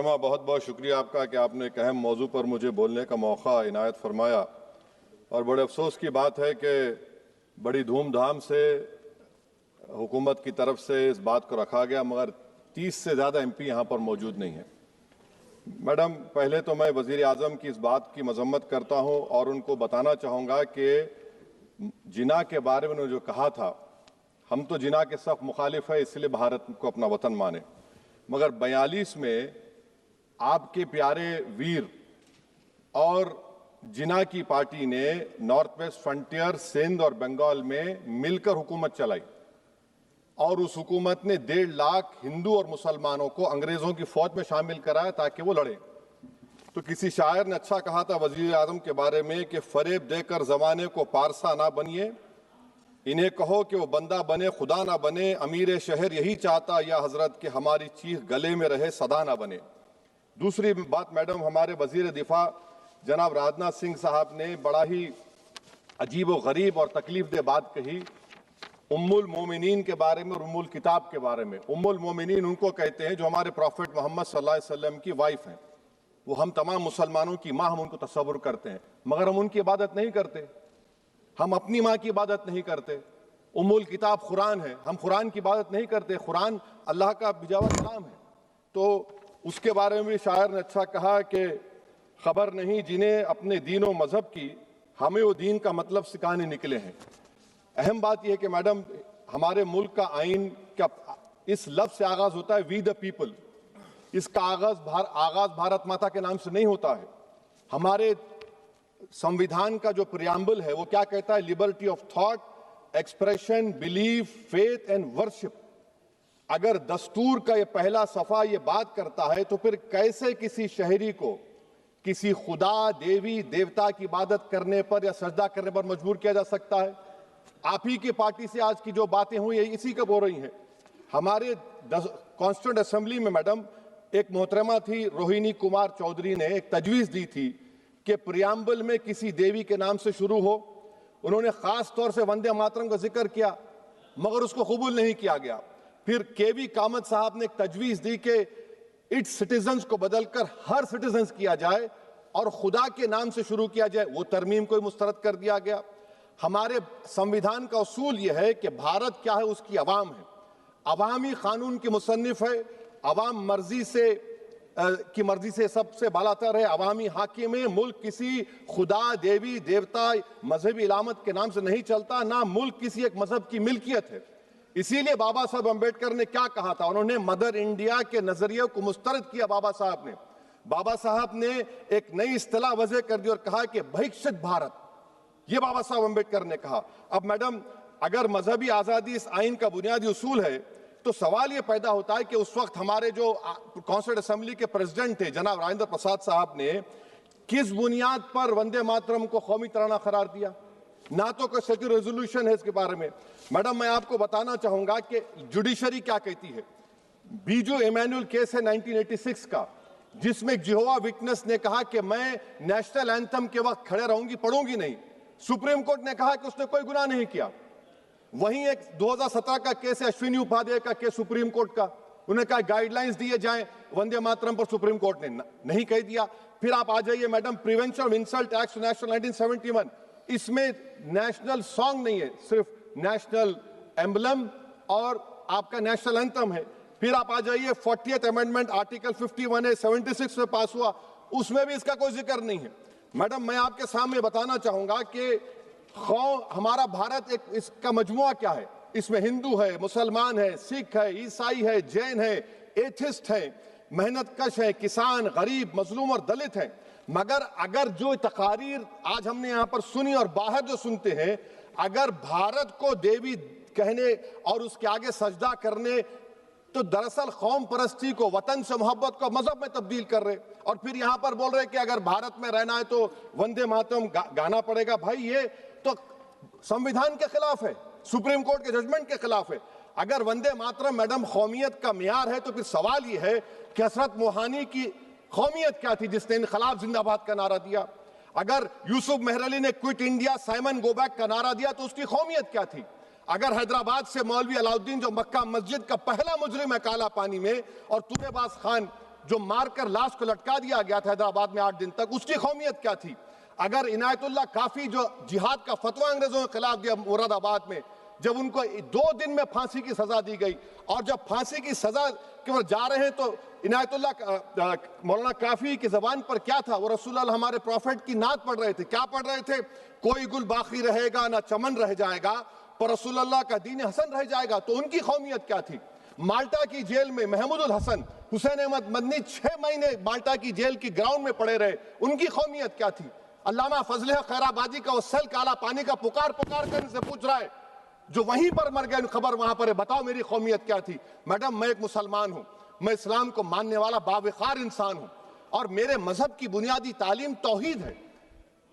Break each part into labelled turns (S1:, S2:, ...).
S1: मोहतरमा, बहुत बहुत शुक्रिया आपका कि आपने एक अहम मौजू पर मुझे बोलने का मौका इनायत फरमाया। और बड़े अफसोस की बात है कि बड़ी धूमधाम से हुकूमत की तरफ से इस बात को रखा गया, मगर 30 से ज़्यादा MP यहाँ पर मौजूद नहीं हैं। मैडम, पहले तो मैं वज़ीर आज़म की इस बात की मजम्मत करता हूँ और उनको बताना चाहूँगा कि जिना के बारे में उन्होंने जो कहा था, हम तो जिना के सख्त मुखालिफ है, इसलिए भारत को अपना वतन माने, मगर 42 में आपके प्यारे वीर और जिना की पार्टी ने नॉर्थ वेस्ट फ्रंटियर, सिंध और बंगाल में मिलकर हुकूमत चलाई और उस हुकूमत ने 1.5 लाख हिंदू और मुसलमानों को अंग्रेजों की फौज में शामिल कराया ताकि वो लड़े। तो किसी शायर ने अच्छा कहा था वजीर आजम के बारे में कि फरेब देकर जमाने को पारसा ना बनिए, इन्हें कहो कि वो बंदा बने खुदा ना बने, अमीर शहर यही चाहता या हजरत कि हमारी चीख गले में रहे सदा ना बने। दूसरी बात मैडम, हमारे वजीर दिफा जनाब राजनाथ सिंह साहब ने बड़ा ही अजीब व गरीब और तकलीफ दे बात कही उम्मुल मोमिनीन के बारे में और उम्मुल किताब के बारे में। उम्मुल मोमिनीन उनको कहते हैं जो हमारे प्रॉफिट मोहम्मद सल्लल्लाहु अलैहि वसल्लम की वाइफ हैं, वो हम तमाम मुसलमानों की माँ, हम उनको तस्वुर करते हैं, मगर हम उनकी इबादत नहीं करते, हम अपनी माँ की इबादत नहीं करते। उम्मुल किताब कुरान है, हम कुरान की इबादत नहीं करते, कुरान अल्लाह का भिजावा कलाम है। तो उसके बारे में शायर ने अच्छा कहा कि खबर नहीं जिन्हें अपने दीन व मजहब की, हमें वो दीन का मतलब सिखाने निकले हैं। अहम बात यह है कि मैडम, हमारे मुल्क का आइन का इस लफ्ज से आगाज होता है वी द पीपल। इसका आगाज भारत माता के नाम से नहीं होता है। हमारे संविधान का जो प्रियम्बल है वो क्या कहता है? Liberty of thought, expression, belief, faith and worship. अगर दस्तूर का ये पहला सफा ये बात करता है तो फिर कैसे किसी शहरी को किसी खुदा, देवी, देवता की इबादत करने पर या सजदा करने पर मजबूर किया जा सकता है? आप ही की पार्टी से आज की जो बातें हुई है इसी का बोल रही हैं। हमारे कॉन्स्टिट्यूंट असेंबली में मैडम एक मोहतरमा थी रोहिणी कुमार चौधरी ने एक तजवीज दी थी कि प्रियम्बल में किसी देवी के नाम से शुरू हो। उन्होंने खास तौर से वंदे मातरम का जिक्र किया, मगर उसको कबूल नहीं किया गया। फिर KV कामत साहब ने एक तजवीज दी कि इट्स सिटीजन्स को बदलकर हर सिटीजन्स किया जाए और खुदा के नाम से शुरू किया जाए, वो तरमीम को मुस्तरद कर दिया गया। हमारे संविधान का उसूल यह है कि भारत क्या है, उसकी अवाम है, अवामी कानून की मुसन्निफ है, अवाम की मर्जी से सबसे बालातर है, अवामी हाकिम है। मुल्क किसी खुदा, देवी, देवता, मजहबी इलामत के नाम से नहीं चलता, ना मुल्क किसी एक मजहब की मिल्कियत है। इसीलिए बाबा साहब अम्बेडकर ने क्या कहा था? उन्होंने मदर इंडिया के नजरिए को मुस्तरद किया। बाबा साहब ने एक नई इस्तिलाह वजह कर दी और कहा कि भैक्षित भारत, ये बाबा साहब अम्बेडकर ने कहा। अब मैडम, अगर मजहबी आजादी इस आइन का बुनियादी उसूल है तो सवाल यह पैदा होता है कि उस वक्त हमारे जो कॉन्स्टिट्यूंट असेंबली के प्रेसिडेंट थे जनाब राजेंद्र प्रसाद साहब ने किस बुनियाद पर वंदे मातरम को कौमी तराना करार दिया? ना तो कोई सेक्यूर रेजोल्यूशन है इसके बारे में। मैडम, मैं आपको बताना चाहूंगा कि जुडिशरी क्या कहती है। बीजू इमैनुअल केस है 1986 का, जिसमें जिहोवा विटनेस ने कहा कि मैं नेशनल एंथम के वक्त खड़े रहूंगी, पढ़ूंगी नहीं। सुप्रीम कोर्ट ने कहा कि उसने कोई गुनाह नहीं किया। वहीं एक 2017 का केस है अश्विनी उपाध्याय का केस सुप्रीम कोर्ट का, उन्होंने कहा गाइडलाइंस दिए जाएं वंदे मातरम पर, सुप्रीम कोर्ट ने नहीं कह दिया। फिर आप आ जाइए madam, prevention of insult act national 1971, इसमें नेशनल सॉन्ग नहीं है, सिर्फ नेशनल एम्बलम और आपका नेशनल एंथम है। फिर आप आ जाइए 40th अमेंडमेंट आर्टिकल 51 है, 76 में पास हुआ, उसमें भी इसका कोई जिक्र नहीं है। मैडम, मैं आपके सामने बताना चाहूंगा कि हमारा भारत एक इसका मजमुआ क्या है। इसमें हिंदू है, मुसलमान है, सिख है, ईसाई है, जैन है, एथिस्ट है, मेहनतकश है, किसान, गरीब, मजलूम और दलित है। मगर अगर जो तकारीर आज हमने यहां पर सुनी और बाहर जो सुनते हैं, अगर भारत को देवी कहने और उसके आगे सजदा करने, तो दरअसल कौम परस्ती को, वतन से मोहब्बत को मजहब में तब्दील कर रहे, और फिर यहां पर बोल रहे कि अगर भारत में रहना है तो वंदे मातरम गाना पड़ेगा। भाई, ये तो संविधान के खिलाफ है, सुप्रीम कोर्ट के जजमेंट के खिलाफ है। अगर वंदे मातरम मैडम कौमियत का मियार है तो फिर सवाल यह है कि हजरत मोहानी की कौमियत क्या थी जिसने इनकलाब जिंदाबाद का नारा दिया? अगर यूसुफ मेहर अली ने quit India, Simon go back का नारा दिया तो उसकी कौमियत क्या थी? अगर हैदराबाद से मौलवी अलाउद्दीन जो मक्का मस्जिद का पहला मुजरिम है काला पानी में, और तूरेबाज खान
S2: जो मारकर लाश को लटका दिया गया था हैदराबाद में 8 दिन तक, उसकी कौमियत क्या थी? अगर इनायतुल्लाह काफी जो जिहाद का फतवा अंग्रेजों के खिलाफ दिया मुरादाबाद में, जब उनको 2 दिन में फांसी की सजा दी गई, और जब फांसी की सजा के बाद जा रहे हैं तो इनायतुल्लाह मौलाना काफी की जबान पर क्या था? वो रसूलुल्लाह हमारे प्रॉफिट की नात पढ़ रहे थे। क्या पढ़ रहे थे? कोई गुल बाकी रहेगा ना चमन रह जाएगा, पर रसूलुल्लाह का दीन हसन रह जाएगा। तो उनकी कौमियत क्या थी? माल्टा की जेल में महमूदुल हसन, हुसैन अहमद मदनी 6 महीने माल्टा की जेल की ग्राउंड में पड़े रहे, उनकी कौमियत क्या थी? अल्लामा फजल खैराबादी का वो सल काला पानी का पुकार पुकार कर से पूछ रहा है, जो वहीं पर मर गए, खबर वहां पर है, बताओ मेरी कौमियत क्या थी? मैडम, मैं एक मुसलमान हूं, मैं इस्लाम को मानने वाला बावकार इंसान हूं, और मेरे मजहब की बुनियादी तालीम तौहीद है,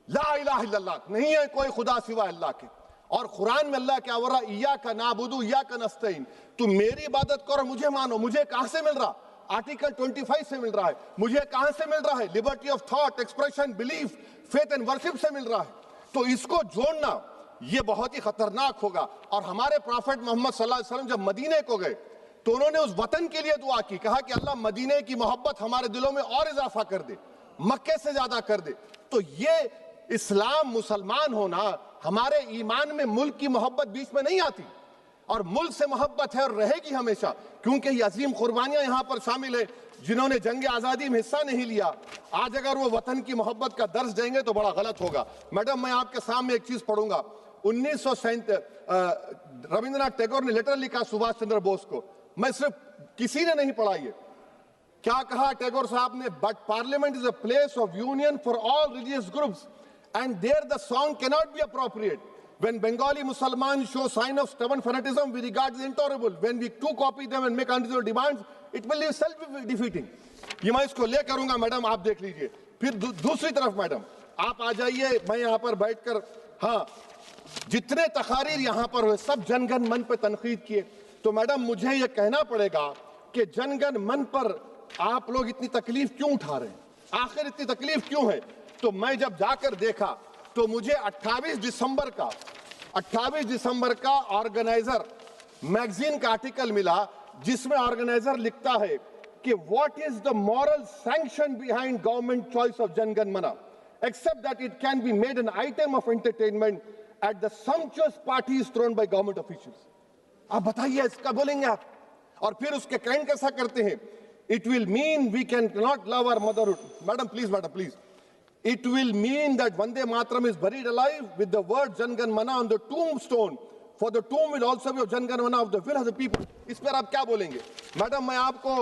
S2: ला इलाहा इल्लल्लाह, नहीं है कोई खुदा सिवा अल्लाह के। और कुरान में अल्लाह क्या बोल रहा? इय्याका नाबुदु इय्याका नस्तईन, तुम मेरी इबादत करो, मुझे मानो। मुझे कहां से मिल रहा? आर्टिकल 25 से मिल रहा है। मुझे कहां से मिल रहा है? Liberty of thought, expression, belief, faith and worship से मिल रहा है। तो इसको जोड़ना ये बहुत ही खतरनाक होगा। और हमारे प्रॉफिट मोहम्मद सल्लल्लाहु अलैहि वसल्लम जब मदीने को गए तो उन्होंने उस वतन के लिए दुआ की, कहा कि अल्लाह मदीने की मोहब्बत हमारे दिलों में और इजाफा कर दे, मक्के से ज्यादा कर दे। तो ये इस्लाम, मुसलमान होना, हमारे ईमान में मुल्क की मोहब्बत बीच में नहीं आती, और मुल्क से मोहब्बत है और रहेगी हमेशा, क्योंकि ये अजीम कुर्बानियां यहां पर शामिल है जिन्होंने जंग आजादी में हिस्सा नहीं लिया। आज अगर वो वतन की मोहब्बत का दर्ज देंगे तो बड़ा गलत होगा। मैडम, मैं आपके सामने एक चीज पढ़ूंगा। 1937 रविंद्रनाथ टैगोर ने लेटर लिखा सुभाष चंद्र बोस को, मैं सिर्फ किसी ने नहीं पढ़ा ये। क्या कहा टैगोर साहब ने? But parliament is a place of union for all religious groups and there the song cannot be appropriate. When Bengali Muslims show sign of stubborn fanatism, we regard it intolerable. When we too copy them and make unreasonable demands, it will be self-defeating. ये मैं इसको ले करूंगा madam, आप देख लीजिए। फिर दूसरी तरफ मैडम आप आ जाइए, मैं यहाँ पर बैठकर, हाँ, जितने तकारीर यहाँ पर हुए सब जनगण मन पर तनकीद किए। तो मैडम मुझे ये कहना पड़ेगा कि जनगण मन पर आप लोग इतनी तकलीफ क्यों उठा रहे हैं? आखिर इतनी तकलीफ क्यों है? तो मैं जब जाकर देखा तो मुझे 28 दिसंबर का ऑर्गेनाइजर मैगजीन का आर्टिकल मिला, जिसमें ऑर्गेनाइजर लिखता है कि what is the moral sanction behind government choice of Janagana Mana except that it can be made an item of entertainment at the sumptuous parties thrown by government officials. आप बताइए, इसका बोलेंगे आप? और फिर उसके कैंड कैसा करते हैं? It will mean we can not love our motherhood. Madam please, it will mean that Vande Mataram is buried alive with the word Jangan Mana on the tombstone, for the tomb will also be of Jangan Mana of the will of the people. इस पर आप क्या बोलेंगे? Madam, मैं आपको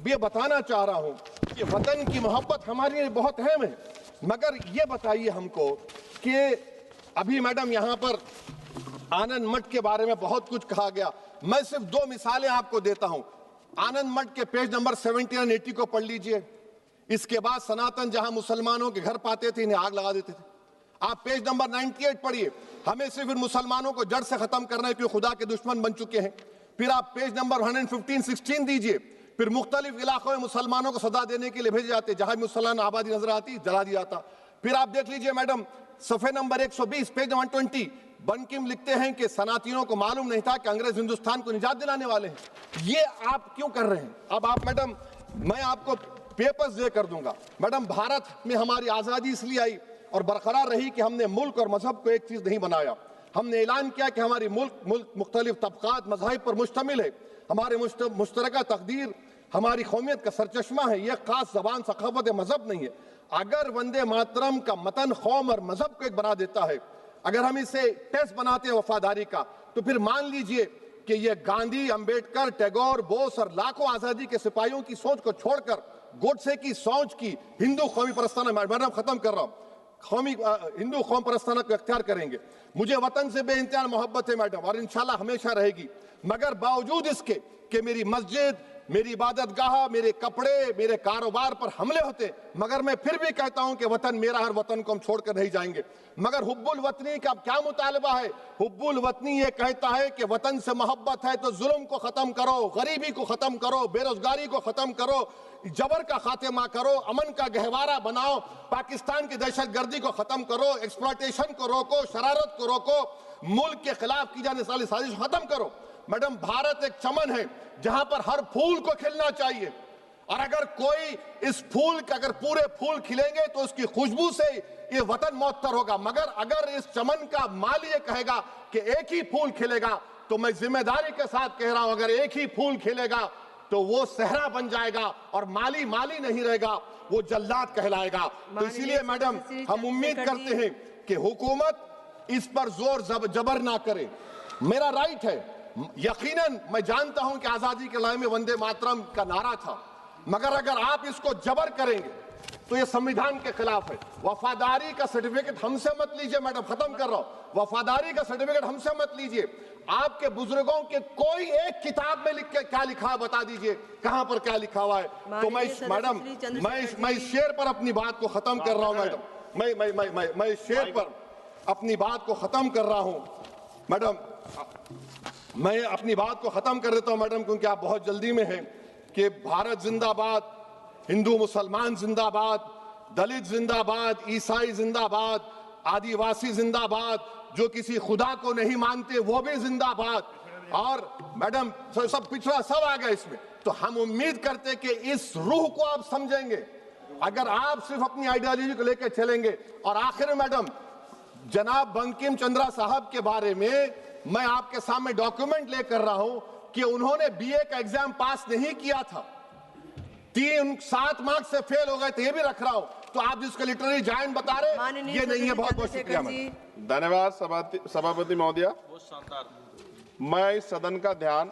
S2: ये बताना चाह रहा हूं कि वतन की मोहब्बत हमारे लिए बहुत अहम है, मगर ये बताइए हमको कि अभी मैडम यहाँ पर आनंद मठ के बारे में बहुत कुछ कहा गया। मैं सिर्फ 2 मिसालें आपको देता हूं। आनंद मठ के पेज नंबर 70 और 80 को पढ़ लीजिए। इसके बाद सनातन जहां मुसलमानों के घर पाते थे, इन्हें आग लगा देते थे। आप पेज नंबर 98 पढ़िए, हमें सिर्फ इन मुसलमानों को जड़ से खत्म करना है क्योंकि खुदा के दुश्मन बन चुके हैं। फिर आप पेज नंबर 115-16 दीजिए, फिर मुख्तलिफ इलाकों में मुसलमानों को सदा देने के लिए भेजे जाते, जहां मुसलमान आबादी नजर आती जला दिया जाता। फिर आप देख लीजिए मैडम, सफे नंबर 120 पेज 120, बंकिम लिखते हैं कि सनातियों को मालूम नहीं था कि अंग्रेज हिंदुस्तान को निजात दिलाने वाले हैं। ये आप क्यों कर रहे हैं? अब आप मैडम, मैं आपको पेपर्स दे कर दूंगा। मैडम, भारत में हमारी आजादी इसलिए आई और बरकरार रही कि हमने मुल्क और मजहब को एक चीज नहीं बनाया। हमने ऐलान किया कि हमारी मुल्क मुख्तलिफ तबकात मज़ाहिब पर मुश्तमिल है, हमारे मुश्तरका तकदीर हमारी कौमियत का सरचश्मा है, यह खास जबान सखावत मजहब नहीं है। अगर वंदे मातरम का मतन कौम और मजहब को एक बना देता है, अगर हम इसे टेस्ट बनाते हैं वफादारी का, तो फिर मान लीजिए कि यह गांधी, अंबेडकर, टैगोर, बोस और लाखों आजादी के सिपाहियों की सोच को छोड़कर गोडसे की सोच की हिंदू कौमी परस्ताना, मैडम खत्म कर रहा हूं, कौमी हिंदू कौम परस्ताना को इख्तियार करेंगे। मुझे वतन से बेइंतहा मोहब्बत है मैडम, और इंशाल्लाह हमेशा रहेगी, मगर बावजूद इसके कि मेरी मस्जिद, मेरी इबादत गाह, मेरे कपड़े, मेरे कारोबार पर हमले होते, मगर मैं फिर भी कहता हूं कि वतन मेरा, हर वतन को हम छोड़कर नहीं जाएंगे। मगर हुब्बुल वतनी का क्या मुतालबा है? हुब्बुल वतनी ये कहता है कि वतन से मोहब्बत है तो जुल्म को खत्म करो, गरीबी को खत्म करो, बेरोजगारी को खत्म करो, जबर का खात्मा करो, अमन का गहवारा बनाओ, पाकिस्तान की दहशतगर्दी को खत्म करो, एक्सप्लॉयटेशन को रोको, शरारत को रोको, मुल्क के खिलाफ की जाने वाली साजिश खत्म करो। मैडम, भारत एक चमन है जहां पर हर फूल को खिलना चाहिए। और अगर कोई इस फूल का अगर पूरे फूल खिलेंगे तो उसकी खुशबू से ये वतन मौतर होगा, मगर अगर इस चमन का माली ये कहेगा कि एक ही फूल खिलेगा, तो मैं जिम्मेदारी के साथ कह रहा हूं, अगर एक ही फूल खिलेगा तो वो सहरा बन जाएगा और माली माली नहीं रहेगा, वो जल्लाद कहलाएगा। तो इसीलिए मैडम हम उम्मीद करते हैं कि हुकूमत इस पर जोर जबर ना करे। मेरा राइट है, यकीनन मैं जानता हूं कि आजादी के लड़ाई में वंदे मातरम का नारा था, मगर अगर आप इसको जबर करेंगे तो ये संविधान के खिलाफ है। वफादारी का सर्टिफिकेट हमसे मत लीजिए मैडम, खत्म कर रहा हूं। वफादारी का सर्टिफिकेट हमसे मत लीजिए। आपके बुजुर्गों के कोई एक किताब में लिख के क्या लिखा है बता दीजिए, कहां पर क्या लिखा हुआ है। तो मैं मैडम मैं इस शेर पर अपनी बात को खत्म कर रहा हूं मैडम, मैं इस शेर पर अपनी बात को खत्म कर रहा हूं मैडम, मैं अपनी बात को खत्म कर देता हूं मैडम, क्योंकि आप बहुत जल्दी में हैं। कि भारत जिंदाबाद, हिंदू मुसलमान जिंदाबाद, दलित जिंदाबाद, ईसाई जिंदाबाद, आदिवासी जिंदाबाद, जो किसी खुदा को नहीं मानते वो भी जिंदाबाद, और मैडम सब पिछड़ा सब आ गया इसमें। तो हम उम्मीद करते कि इस रूह को आप समझेंगे अगर आप सिर्फ अपनी आइडियोलॉजी को लेकर चलेंगे। और आखिर में मैडम, जनाब बंकिम चंद्रा साहब के बारे में मैं आपके सामने डॉक्यूमेंट लेकर रहा हूं कि उन्होंने बीए का एग्जाम पास नहीं किया था, 7 मार्क्स से फेल हो गए थे, ये भी रख रहा हूं। तो आप जिसका लिटरेरी जायंट बता रहे ये नहीं है। बहुत बहुत शुक्रिया मैडम।
S3: धन्यवाद सभापति महोदया। मैं इस सदन का ध्यान